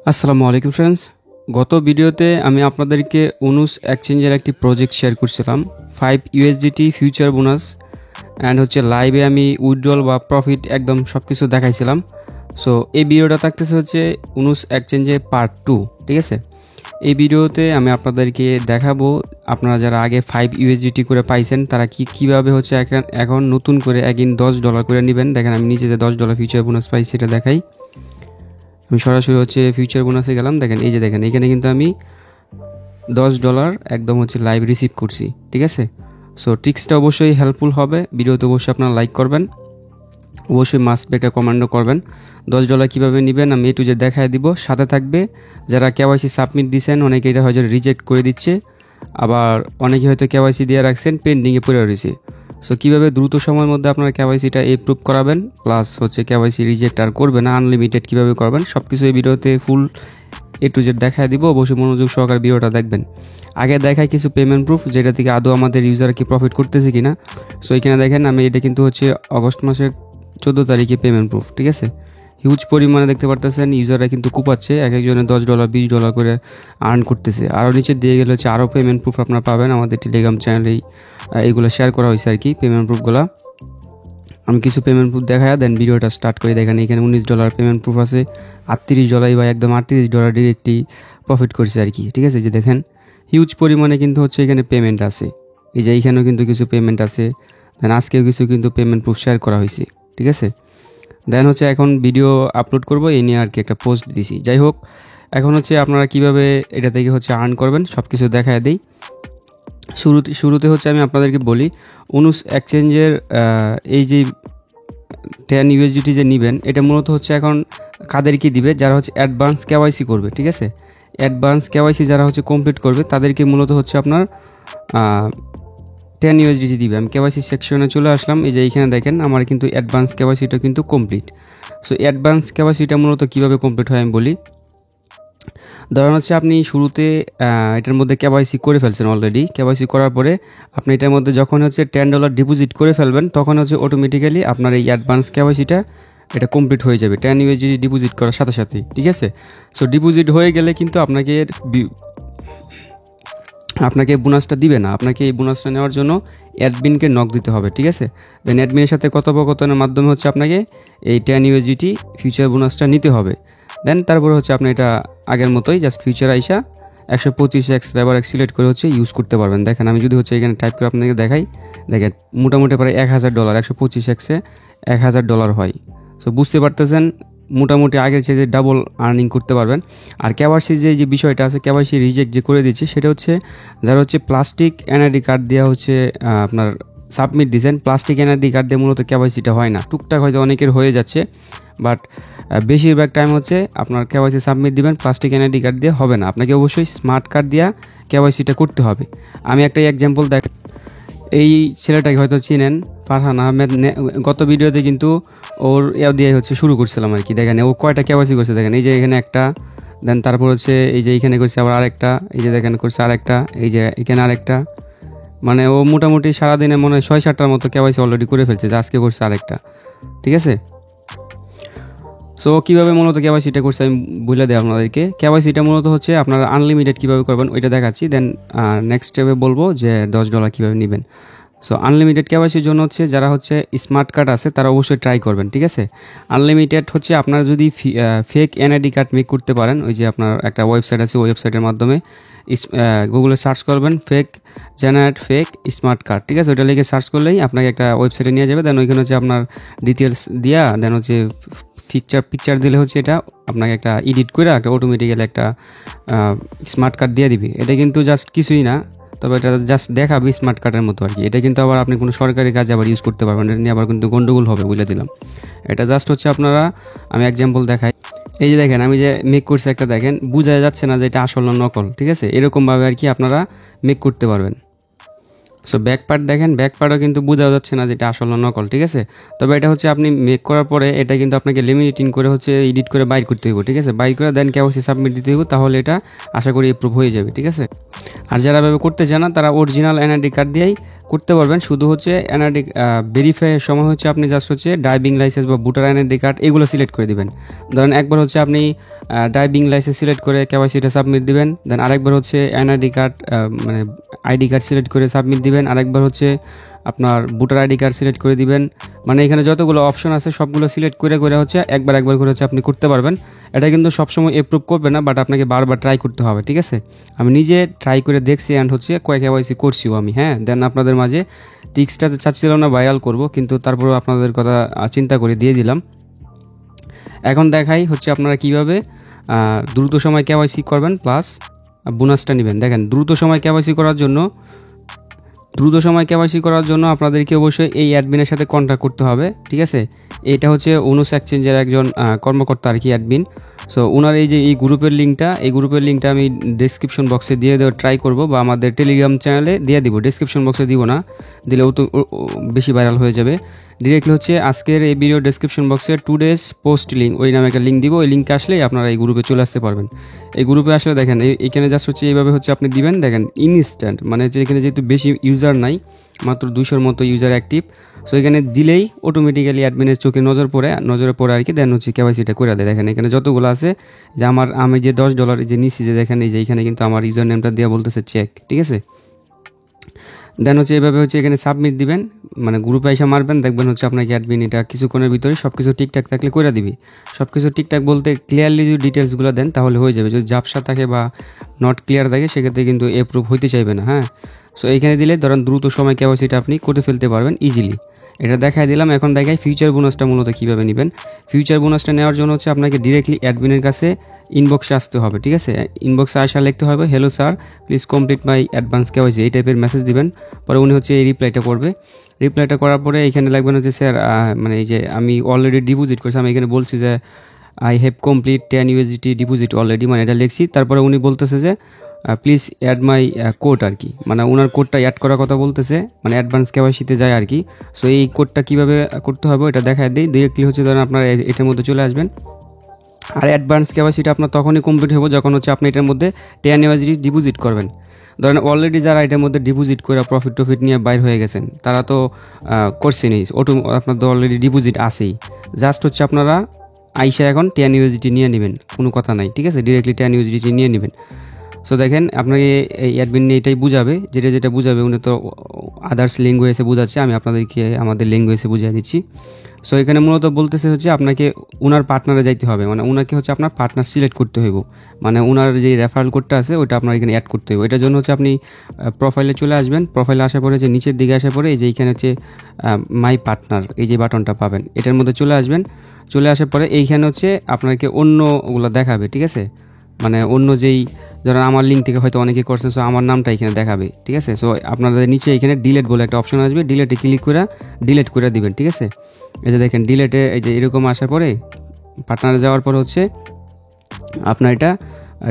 আসসালামু আলাইকুম ফ্রেন্ডস। গত ভিডিওতে আমি আপনাদেরকে অনুস এক্সচেঞ্জের একটি প্রজেক্ট শেয়ার করছিলাম 5 ইউএসডিটি ফিউচার বোনাস অ্যান্ড লাইভে আমি উইথড্রল বা প্রফিট একদম সব কিছু দেখাইছিলাম। সো এই ভিডিওটা থাকতেছে অনুস এক্সচেঞ্জে পার্ট 2, ঠিক আছে। এই ভিডিওতে আমি আপনাদেরকে দেখাবো আপনারা যারা আগে 5 ইউএসডিটি করে পাইছেন তারা কীভাবে এখন নতুন করে $10 করে নেবেন। দেখেন আমি নিচে যে $10 ফিউচার বোনাস পাই সেটা দেখাই। আমি সরাসরি ফিউচার বোনাসে গেলাম। দেখেন এই যে দেখেন এখানে কিন্তু আমি $10 একদম লাইভ রিসিভ করছি, ঠিক আছে। সো ট্রিক্সটা অবশ্যই হেল্পফুল হবে। ভিডিওতে অবশ্যই আপনারা লাইক করবেন, অবশ্যই মাস্ট একটা কমেন্টও করবেন। $10 কীভাবে নেবেন আমি একটু যে দেখায় দিব। সাথে থাকবে যারা কেওয়াইসি সাবমিট দিয়েছেন, অনেকে এটা হয়তো রিজেক্ট করে দিচ্ছে, আবার অনেকে হয়তো কেওয়াইসি দিয়ে রাখছেন পেন্ডিংয়ে পড়ে রয়েছে। সো কীভাবে দ্রুত সময়ের মধ্যে আপনারা কেওয়াইসিটা এপ্রুভ করাবেন, প্লাস কেওয়াইসি রিজেক্ট আর করবেন না, আনলিমিটেড কীভাবে করবেন, সব কিছু এই ভিডিওতে ফুল এ টু জেড দেখায় দিব। অবশ্যই মনোযোগ সহকারে ভিডিওটা দেখবেন। আগে দেখায় কিছু পেমেন্ট প্রুফ, যেটা থেকে আদৌ আমাদের ইউজার কি প্রফিট করতেছে কিনা। সো এখানে দেখেন আমি এটা কিন্তু অগস্ট মাসের 14 তারিখে পেমেন্ট প্রুফ, ঠিক আছে। হিউজ পরিমাণে দেখতে পারতেছেন ইউজাররা কিন্তু কুপাচ্ছে, এক একজনে $10 $20 করে আর্ন করতেছে। আরও নিচে দিয়ে গেলে আরও পেমেন্ট প্রুফ আপনারা পাবেন। আমাদের টেলিগ্রাম চ্যানেলেই এইগুলো শেয়ার করা হয়েছে আর কি, পেমেন্ট প্রুফগুলো। আমি কিছু পেমেন্ট প্রুফ দেখায় দেন ভিডিওটা স্টার্ট করে। দেখেন এখানে $19 পেমেন্ট প্রুফ আছে, $38 বা একদম $38 ডিরেক্টলি প্রফিট করছে আর কি, ঠিক আছে। যে দেখেন হিউজ পরিমাণে কিন্তু এখানে পেমেন্ট আছে। এই যে এইখানেও কিন্তু কিছু পেমেন্ট আছে। দেন আজকেও কিছু কিন্তু পেমেন্ট প্রুফ শেয়ার করা হয়েছে, ঠিক আছে। দেন এখন ভিডিও আপলোড করব এই নিয়ে আর কি, একটা পোস্ট দিছি। যাই হোক, এখন আপনারা কিভাবে এটা থেকে আর্ন করবেন সব কিছু দেখায় দিই। শুরুতে আমি আপনাদেরকে বলি, অনুস এক্সচেঞ্জের এই যে 10 ইউএসডিটি যে নেবেন, এটা মূলত এখন কাদেরকে দিবে, যারা অ্যাডভান্স কেওয়াইসি করবে, ঠিক আছে। অ্যাডভান্স কেওয়াইসি যারা কমপ্লিট করবে তাদেরকে মূলত আপনার 10 ইউএসডিটি দিবে। আমি কেওয়াইসি সেকশনে চলে আসলাম। এই যে এইখানে দেখেন আমার কিন্তু অ্যাডভান্স কেওয়াইসিটা কিন্তু কমপ্লিট। সো অ্যাডভান্স কেওয়াইসিটা মূলত কীভাবে কমপ্লিট হয় আমি বলি। ধরেন আপনি শুরুতে এটার মধ্যে কেওয়াইসি করে ফেলছেন অলরেডি। কেওয়াইসি করার পরে আপনি এটার মধ্যে যখন $10 ডিপোজিট করে ফেলবেন, তখন অটোমেটিক্যালি আপনার এই অ্যাডভান্স কেওয়াইসিটা এটা কমপ্লিট হয়ে যাবে 10 ইউএসডি ডিপোজিট করার সাথে সাথেই, ঠিক আছে। সো ডিপোজিট হয়ে গেলে কিন্তু আপনাকে বোনাসটা দিবে না। আপনাকে এই বোনাসটা নেওয়ার জন্য অ্যাডমিনকে নক দিতে হবে, ঠিক আছে। দেন অ্যাডমিনের সাথে কথোপকথনের মাধ্যমে আপনাকে এই 10 ইউএসডিটি ফিউচার বোনাসটা নিতে হবে। দেন তারপরে আপনি এটা আগের মতোই জাস্ট ফিউচার আইসা 125x লেবার সিলেক্ট করে ইউজ করতে পারবেন। দেখেন আমি যদি এখানে টাইপ করে আপনাকে দেখাই, দেখেন মোটামুটি প্রায় $1000 125x-এ $1000 হয়। সো বুঝতে পারতেছেন মোটামুটি আগের চেয়ে ডাবল আর্নিং করতে পারবেন। আর কেওয়াইসি যে বিষয়টা আছে, কেওয়াইসি রিজেক্ট যে করে দিচ্ছে, সেটা যারা প্লাস্টিক এনআইডি কার্ড দেওয়া আপনার সাবমিট দিয়েছেন। প্লাস্টিক এনআইডি কার্ড দিয়ে মূলত কেওয়াইসিটা হয় না। টুকটাক হয়তো অনেকের হয়ে যাচ্ছে, বাট বেশিরভাগ টাইম আপনার কেওয়াইসি সাবমিট দিবেন, প্লাস্টিক এনআইডি কার্ড দিয়ে হবে না। আপনাকে অবশ্যই স্মার্ট কার্ড দিয়ে কেওয়াইসিটা করতে হবে। আমি একটা এক্সাম্পল দেখ, এই ছেলেটাকে হয়তো চিনেন, ফারহান আহমেদ। গত ভিডিওতে কিন্তু ওর দিয়ে শুরু করছিলাম আর কি। দেখেন ও কয়টা কেওয়াইসি করছে, দেখেন এই যে এখানে একটা, দেন তারপর এই যে এইখানে করছে আবার আরেকটা, এই যে দেখেন করছে আরেকটা, এই যে এখানে আরেকটা। মানে ও মোটামুটি সারাদিনে মনে হয় 6-7টার মতো কেওয়াইসি অলরেডি করে ফেলছে, যে আজকে করছে আরেকটা, ঠিক আছে। সো কীভাবে মূলত কেওয়াইসিটা করছে আমি বলে দেয় আপনাদেরকে। কেওয়াইসিটা মূলত আপনারা আনলিমিটেড কীভাবে করবেন ওইটা দেখাচ্ছি। দেন নেক্সট স্টেপে বলবো যে $10 কীভাবে নেবেন। সো আনলিমিটেড কেওয়াইসির জন্য যারা স্মার্ট কার্ড আছে তারা অবশ্যই ট্রাই করবেন, ঠিক আছে। আনলিমিটেড আপনারা যদি ফেক এনআইডি কার্ড মেক করতে পারেন, ওই যে আপনার একটা ওয়েবসাইট আছে, ওয়েবসাইটের মাধ্যমে গুগলে সার্চ করবেন জেনারেট ফেক স্মার্ট কার্ড, ঠিক আছে। ওইটা লিখে সার্চ করলেই আপনাকে একটা ওয়েবসাইটে নিয়ে যাবে। দেন ওইখানে আপনার ডিটেলস দিয়া, দেন পিকচার দিলে এটা আপনাকে একটা এডিট করে একটা অটোমেটিক্যালি একটা স্মার্ট কার্ড দিয়ে দিবে। এটা কিন্তু জাস্ট কিছুই না, তবে এটা জাস্ট দেখাবে স্মার্ট কার্ডের মতো আর কি। এটা কিন্তু আবার আপনি কোনো সরকারি কাজে আবার ইউজ করতে পারবেন, এটা নিয়ে আবার কিন্তু গন্ডগোল হবে, বলে দিলাম। এটা জাস্ট আপনারা, আমি এক্সাম্পল দেখাই। এই যে দেখেন আমি যে মেক করছি একটা, দেখেন বোঝা যাচ্ছে না যে এটা আসল না নকল, ঠিক আছে। এরকমভাবে আর কি আপনারা মেক করতে পারবেন। সো ব্যাক পার্ট দেখেন, ব্যাক পার্টও কিন্তু বোঝা যাচ্ছে না যে এটা আসল না নকল, ঠিক আছে। তবে এটা আপনি মেক করার পরে এটা কিন্তু আপনাকে লিমিটিং করে এডিট করে বাইর করতে হইব, ঠিক আছে। বাইর করে দেন কেওয়াইসি সাবমিট দিতে হইব, তাহলে এটা আশা করি অ্যাপ্রুভ হয়ে যাবে, ঠিক আছে। আর যারা ভাবে করতে চান না তারা অরিজিনাল এনআইডি কার্ড দিয়েই করতে পারবেন। শুধু এনআইডি ভেরিফাইয়ের সময় আপনি জাস্ট ড্রাইভিং লাইসেন্স বা ভোটার এনআইডি কার্ড এগুলো সিলেক্ট করে দিবেন। ধরেন একবার আপনি ড্রাইভিং লাইসেন্স সিলেক্ট করে কেওয়াইসিটা সাবমিট দিবেন। দেন আরেকবার হচ্ছে এনআইডি কার্ড মানে আইডি কার্ড সিলেক্ট করে সাবমিট দিবেন। আরেকবার হচ্ছে আপনার ভোটার আইডি কার্ড সিলেক্ট করে দিবেন। মানে এখানে যতগুলো অপশন আছে সবগুলো সিলেক্ট করে হচ্ছে একবার করে হচ্ছে আপনি করতে পারবেন। এটা কিন্তু সবসময় অ্যাপ্রুভ করবে না, বাট আপনাকে বারবার ট্রাই করতে হবে, ঠিক আছে। আমি নিজে ট্রাই করে দেখছি অ্যান্ড হচ্ছে কয়েক কেওয়াইসি করছিও আমি, হ্যাঁ। দেন আপনাদের মাঝে টিক্সটা চাচ্ছিলাম না ভাইরাল করব, কিন্তু তারপরেও আপনাদের কথা চিন্তা করে দিয়ে দিলাম। এখন দেখাই হচ্ছে আপনারা কিভাবে দ্রুত সময় কেওয়াইসি করবেন প্লাস বোনাসটা নেবেন। দেখেন দ্রুত সময় কেওয়াইসি করার জন্য আপনাদেরকে অবশ্যই এই অ্যাডমিনের সাথে কন্ট্যাক্ট করতে হবে, ঠিক আছে। এটা হচ্ছে অনুস এক্সচেঞ্জের একজন কর্মকর্তা আর কি, অ্যাডমিন। সো ওনার এই যে এই গ্রুপের লিঙ্কটা আমি ডেসক্রিপশন বক্সে দিয়ে দেওয়ার ট্রাই করব, বা আমাদের টেলিগ্রাম চ্যানেলে দিয়ে দিব। ডেসক্রিপশন বক্সে দিব না, দিলেও তো বেশি ভাইরাল হয়ে যাবে। ডিরেক্টলি হচ্ছে আজকের এই ভিডিও ডেসক্রিপশন বক্সে টুডেজ পোস্ট লিঙ্ক, ওই নামে একটা লিঙ্ক দিব। ওই লিঙ্কে আসলেই আপনারা এই গ্রুপে চলে আসতে পারবেন। এই গ্রুপে আসলে দেখেন এইখানে জাস্ট হচ্ছে এইভাবে হচ্ছে আপনি দিবেন। দেখেন ইনস্ট্যান্ট, মানে হচ্ছে এখানে যেহেতু বেশি ইউজার নাই, মাত্র 200-র মতো ইউজার অ্যাক্টিভ। সো এখানে দিলেই অটোমেটিক্যালি অ্যাডমিনের চোখে নজরে পড়ে আর কি। দেন হচ্ছে কেওয়াইসিটা করে দেয়। দেখেন এখানে যতগুলো আছে, যে আমি যে $10 যে নিচ্ছি, যে দেখেন এই যে এখানে কিন্তু আমার ইউজার নেমটা দেওয়া বলতেছে চেক, ঠিক আছে। দেন হচ্ছে এইভাবে হচ্ছে এখানে সাবমিট দিবেন, মানে গ্রুপে এসে মারবেন, দেখবেন হচ্ছে আপনাকে অ্যাডমিন এটা কিছুক্ষণের ভিতরে সব কিছু ঠিকঠাক থাকলে করে দিবি। সব কিছু ঠিকঠাক বলতে ক্লিয়ারলি যদি ডিটেলসগুলো দেন তাহলে হয়ে যাবে। যদি ঝাপসা থাকে বা নট ক্লিয়ার থাকে সেক্ষেত্রে কিন্তু অ্যাপ্রুভ হইতে চাইবে না, হ্যাঁ। সো এইখানে দিলে ধরেন দ্রুত সময় কেওয়াইসিটা আপনি করে ফেলতে পারবেন ইজিলি। এটা দেখাই দিলাম। এখন দেখাই ফিউচার বোনাসটা মূলত কীভাবে নেবেন। ফিউচার বোনাসটা নেওয়ার জন্য হচ্ছে আপনাকে ডিরেক্টলি অ্যাডমিনের কাছে ইনবক্সে আসতে হবে, ঠিক আছে। ইনবক্সে আসা লিখতে হবে, hello sir, please complete my advance KYC, এই টাইপের মেসেজ দিবেন। পরে উনি হচ্ছে এই রিপ্লাইটা করবে। রিপ্লাইটা করার পরে এখানে লাগবেন হচ্ছে স্যার, মানে এই যে আমি অলরেডি ডিপোজিট করছি, আমি এখানে বলছি যে I have complete 10 USDT deposit already, মানে এটা লিখছি। তারপরে উনি বলতেছে যে প্লিজ অ্যাড মাই কোড আর কি, মানে ওনার কোডটা অ্যাড করার কথা বলতেছে, মানে অ্যাডভান্স কেওয়াইসিতে যায় আর কি। সো এই কোডটা কীভাবে করতে হবে এটা দেখায় দিই। ডিরেক্টলি হচ্ছে ধরেন আপনারা এটার মধ্যে চলে আসবেন। আর অ্যাডভান্স কেওয়াইসিটা আপনার তখনই কমপ্লিট হবে যখন হচ্ছে আপনি এটার মধ্যে 10 USDT ডিপোজিট করবেন। ধরেন অলরেডি যারা এটার মধ্যে ডিপোজিট করে প্রফিট নিয়ে বাইর হয়ে গেছেন, তারা তো করছেনই, আপনাদের অলরেডি ডিপোজিট আসেই। জাস্ট হচ্ছে আপনারা আইসা এখন 10 USDT নিয়ে নেবেন, কোনো কথা নাই, ঠিক আছে। ডিরেক্টলি 10 USDT নিয়ে নেবেন। সো দেখেন আপনাকে এই অ্যাডমিন এটাই বুঝাবে, যেটা বুঝাবে উনি তো আদার্স ল্যাঙ্গুয়েজে বুঝাচ্ছে, আমি আপনাদেরকে আমাদের ল্যাঙ্গুয়েজে বুঝিয়ে দিচ্ছি। সো এখানে মূলত বলতেছে হচ্ছে আপনাকে ওনার পার্টনারে যাইতে হবে, মানে ওনাকে হচ্ছে আপনার পার্টনার সিলেক্ট করতে হইব, মানে ওনার যে রেফারেল কোডটা আছে ওইটা আপনার এখানে অ্যাড করতে হবে। এটার জন্য হচ্ছে আপনি প্রোফাইলে চলে আসবেন। প্রোফাইলে আসার পরে যে নিচের দিকে আসার পরে এই যে এইখানে হচ্ছে মাই পার্টনার, এই যে বাটনটা পাবেন, এটার মধ্যে চলে আসবেন। চলে আসার পরে এইখানে হচ্ছে আপনাকে অন্যগুলো দেখাবে, ঠিক আছে। মানে অন্য যেই ধরেন আমার লিঙ্ক থেকে হয়তো অনেকে করছেন, সো আমার নামটা এখানে দেখাবে, ঠিক আছে। সো আপনাদের নিচে এখানে ডিলেট বলে একটা অপশন আসবে, ডিলেটে ক্লিক করে ডিলেট করে দিবেন, ঠিক আছে। এই যে দেখেন ডিলেটে এই যে এরকম আসার পরে পার্টনারে যাওয়ার পর হচ্ছে আপনার এটা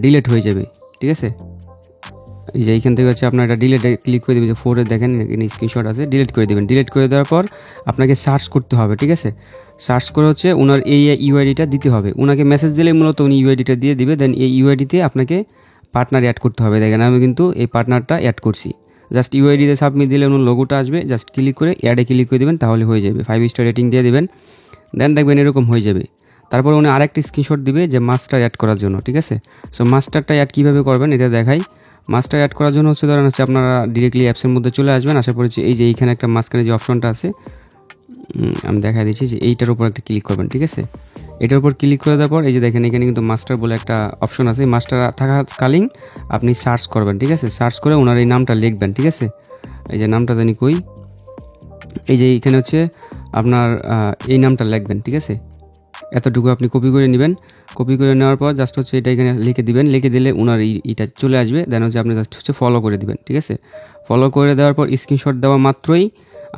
ডিলেট হয়ে যাবে, ঠিক আছে। এই যে এইখান থেকে হচ্ছে আপনার এটা ডিলেটে ক্লিক করে দেবেন, যে 4 দেখেন এখানে স্ক্রিনশট আছে, ডিলেট করে দেবেন। ডিলেট করে দেওয়ার পর আপনাকে সার্চ করতে হবে, ঠিক আছে। সার্চ করে হচ্ছে ওনার এই ইউআইডিটা দিতে হবে। ওনাকে মেসেজ দিলে মূলত উনি ইউআইডিটা দিয়ে দিবে। দেন এই ইউআইডিতে আপনাকে পার্টনার অ্যাড করতে হবে। দেখেন আমি কিন্তু এই পার্টনারটা অ্যাড করছি। জাস্ট ইউআইডিতে সাবমিট দিলে ওনার লোগোটা আসবে, জাস্ট ক্লিক করে অ্যাডে ক্লিক করে দেবেন, তাহলে হয়ে যাবে। 5 স্টার রেটিং দিয়ে দেবেন। দেন দেখবেন এরকম হয়ে যাবে। তারপর উনি আরেকটি স্ক্রিনশট দিবে যে মাস্টার অ্যাড করার জন্য, ঠিক আছে। সো মাস্টারটা অ্যাড কীভাবে করবেন এটা দেখাই। মাস্টার অ্যাড করার জন্য হচ্ছে ধরেন হচ্ছে আপনারা ডিরেক্টলি অ্যাপসের মধ্যে চলে আসবেন। আশা করেছি এই যে এইখানে একটা মাঝখানে যে অপশনটা আছে, আমি দেখা দিচ্ছি, যে এইটার উপর একটা ক্লিক করবেন, ঠিক আছে। এটার উপর ক্লিক করে দেওয়ার পর এই যে দেখেন এখানে কিন্তু মাস্টার বলে একটা অপশন আছে। মাস্টার থাকাকালীন আপনি সার্চ করবেন, ঠিক আছে। সার্চ করে ওনার এই নামটা লিখবেন, ঠিক আছে। এই যে নামটা জানি কই, এই যে এইখানে হচ্ছে আপনার এই নামটা লিখবেন, ঠিক আছে। এতটুকু আপনি কপি করে নেবেন। কপি করে নেওয়ার পর জাস্ট হচ্ছে এটা এখানে লিখে দিবেন। লিখে দিলে ওনার এটা চলে আসবে। দেন হচ্ছে আপনি জাস্ট হচ্ছে ফলো করে দিবেন, ঠিক আছে। ফলো করে দেওয়ার পর স্ক্রিনশট দেওয়া মাত্রই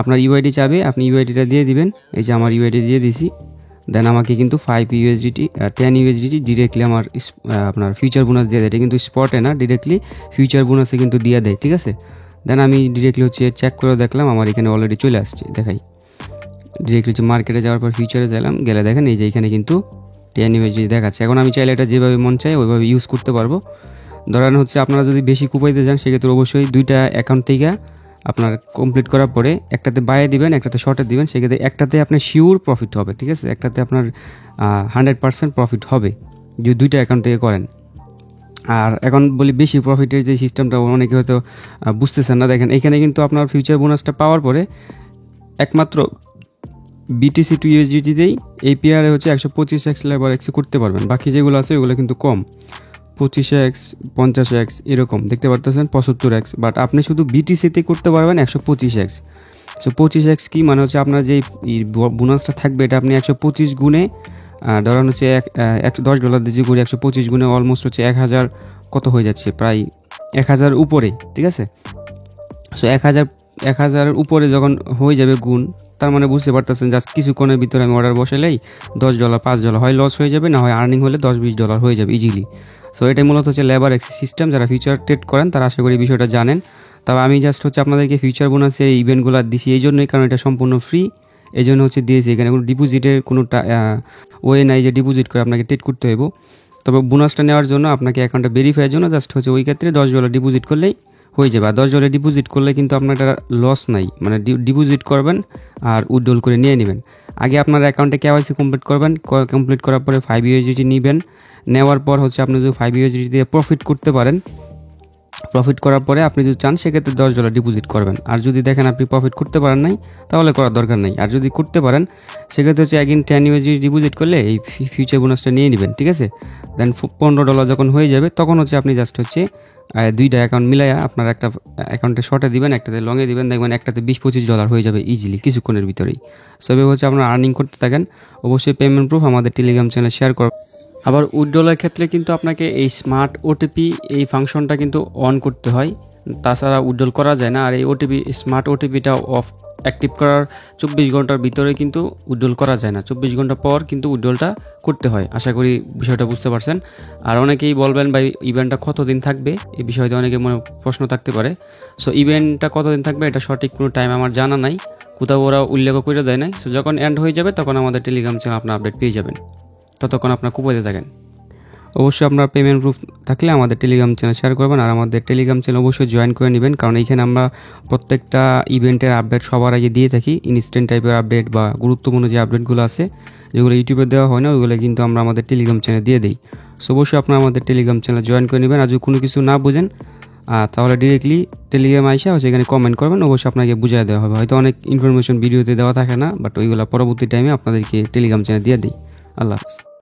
আপনার ইউআইডি চাবে, আপনি ইউআইডিটা দিয়ে দিবেন। এই যে আমার ইউআইডি দিয়ে দিছি। দেন আমাকে কিন্তু 5 USDT 10 USDT ডিরেক্টলি আমার আপনার ফিউচার বোনাস দিয়ে দেয়। এটা কিন্তু স্পটে না, ডিরেক্টলি ফিউচার বোনাসে কিন্তু দিয়ে দেয়, ঠিক আছে। দেন আমি ডিরেক্টলি হচ্ছে চেক করে দেখলাম আমার এখানে অলরেডি চলে আসছে। দেখাই ডিরেক্টলি হচ্ছে মার্কেটে যাওয়ার পর ফিউচারে গেলে দেখেন এই যে এখানে কিন্তু 10 USDT দেখাচ্ছে। এখন আমি চাইলে এটা যেভাবে মন চাই ওইভাবে ইউজ করতে পারবো। ধরেন হচ্ছে আপনারা যদি বেশি কুপাইতে যান সেক্ষেত্রে অবশ্যই 2টা অ্যাকাউন্ট থেকে আপনার কমপ্লিট করার পরে একটাতে বাইয়ে দিবেন, একটাতে শর্টে দিবেন। সেক্ষেত্রে একটাতে আপনার শিওর প্রফিট হবে, ঠিক আছে। একটাতে আপনার 100% প্রফিট হবে। যদি 2টা অ্যাকাউন্ট থেকে করেন। আর এখন বলি বেশি প্রফিটের যে সিস্টেমটা অনেকে হয়তো বুঝতেছেন না। দেখেন এখানে কিন্তু আপনার ফিউচার বোনাসটা পাওয়ার পরে একমাত্র BTC টু USDTতেই এই পেয়ারে হচ্ছে 125x লেবার এক্স করতে পারবেন। বাকি যেগুলো আছে ওগুলো কিন্তু কম, 25x 50x এরকম দেখতে পারতেছেন, 75x। বাট আপনি শুধু BTCতে করতে পারবেন 125x। সো 25x কি মানে হচ্ছে আপনার যে বোনাসটা থাকবে এটা আপনি 125 গুণে ধরেন হচ্ছে $10 দিয়ে যে করে 125 গুণে অলমোস্ট হচ্ছে 1000 কত হয়ে যাচ্ছে, প্রায় 1000 উপরে, ঠিক আছে। সো 1000 উপরে যখন হয়ে যাবে গুণ, তার মানে বুঝতে পারতেছেন জাস্ট কিছুক্ষণের ভিতরে আমি অর্ডার বসালেই $10 $5 হয় লস হয়ে যাবে, না হয় আর্নিং হলে $10-20 হয়ে যাবে ইজিলি। সো এটাই মূলত হচ্ছে লেবার এক্স সিস্টেম। যারা ফিউচার ট্রেড করেন তারা আশা করি বিষয়টা জানেন। তবে আমি জাস্ট হচ্ছে আপনাদেরকে ফিউচার বোনাসের ইভেন্টগুলো দিছি এই জন্যই, কারণ এটা সম্পূর্ণ ফ্রি, এই জন্য হচ্ছে দিয়েছি। এখানে কোনো ডিপোজিটের কোনো ওয়ে নাই যে ডিপোজিট করে আপনাকে ট্রেড করতে হইব। তবে বোনাসটা নেওয়ার জন্য আপনাকে অ্যাকাউন্টটা ভেরিফাইয়ের জন্য জাস্ট হচ্ছে ওই ক্ষেত্রে $10 ডিপোজিট করলেই হয়ে যাবে। আর $10 ডিপোজিট করলে কিন্তু আপনার একটা লস নাই, মানে ডিপোজিট করবেন আর উইথড্রল করে নিয়ে নেবেন। আগে আপনার অ্যাকাউন্টে KYC কমপ্লিট করবেন, কমপ্লিট করার পরে 5 USDT নেবেন। নেওয়ার পর হচ্ছে আপনি যদি 5 USDT দিয়ে প্রফিট করতে পারেন, প্রফিট করার পরে আপনি যদি চান সেক্ষেত্রে $10 ডিপোজিট করবেন। আর যদি দেখেন আপনি প্রফিট করতে পারেন নাই, তাহলে করার দরকার নেই। আর যদি করতে পারেন সেক্ষেত্রে হচ্ছে অ্যাগেন 10 USDT ডিপোজিট করলে এই ফিউচার বোনাসটা নিয়ে নেবেন, ঠিক আছে। দেন $15 যখন হয়ে যাবে তখন হচ্ছে আপনি জাস্ট হচ্ছে 2টা অ্যাকাউন্ট মিলাইয়া আপনার একটা অ্যাকাউন্টে শর্টে দিবেন, একটাতে লংয়ে দিবেন, দেখবেন একটাতে $20-25 হয়ে যাবে ইজিলি কিছুক্ষণের ভিতরেই। সো এভাবে হচ্ছে আপনারা আর্নিং করতে থাকেন। অবশ্যই পেমেন্ট প্রুফ আমাদের টেলিগ্রাম চ্যানেলে শেয়ার করবেন। আবার উইথড্রলের ক্ষেত্রে কিন্তু আপনাকে এই স্মার্ট ওটিপি এই ফাংশনটা কিন্তু অন করতে হয়, তাছাড়া উইথড্রল করা যায় না। আর এই স্মার্ট ওটিপিটা অ্যাক্টিভ করার 24 ঘন্টার ভিতরে কিন্তু উইথড্রল করা যায় না, 24 ঘন্টা পর কিন্তু উইথড্রলটা করতে হয়। আশা করি বিষয়টা বুঝতে পারছেন। আর অনেকেই বলবেন ভাই ইভেন্টটা কতদিন থাকবে, এই বিষয়তে অনেকে মনে প্রশ্ন থাকতে পারে। সো ইভেন্টটা কতদিন থাকবে এটা সঠিক কোনো টাইম আমার জানা নাই, কোথাও ওরা উল্লেখ করে দেয় নাই। সো যখন এন্ড হয়ে যাবে তখন আমাদের টেলিগ্রাম চ্যানেল আপনার আপডেট পেয়ে যাবেন, ততক্ষণ আপনার কুপাইতে থাকেন। অবশ্যই আপনার পেমেন্ট প্রুফ থাকলে আমাদের টেলিগ্রাম চ্যানেল শেয়ার করবেন। আর আমাদের টেলিগ্রাম চ্যানেল অবশ্যই জয়েন করে নেবেন, কারণ এইখানে আমরা প্রত্যেকটা ইভেন্টের আপডেট সবার আগে দিয়ে থাকি। ইনস্ট্যান্ট টাইপের আপডেট বা গুরুত্বপূর্ণ যে আপডেটগুলো আছে যেগুলো ইউটিউবে দেওয়া হয় না, ওইগুলো কিন্তু আমরা আমাদের টেলিগ্রাম চ্যানেলে দিয়ে দিই। সো অবশ্যই আপনারা আমাদের টেলিগ্রাম চ্যানেল জয়েন করে নেবেন। আর যদি কোনো কিছু না বুঝেন তাহলে ডিরেক্টলি টেলিগ্রাম আইসা সেখানে কমেন্ট করবেন, অবশ্যই আপনাকে বুঝিয়ে দেওয়া হবে। হয়তো অনেক ইনফরমেশন ভিডিওতে দেওয়া থাকে না, বাট ওইগুলো পরবর্তী টাইমে আপনাদেরকে টেলিগ্রাম চ্যানেল দিয়ে দিই। আল্লাহ হাফেজ।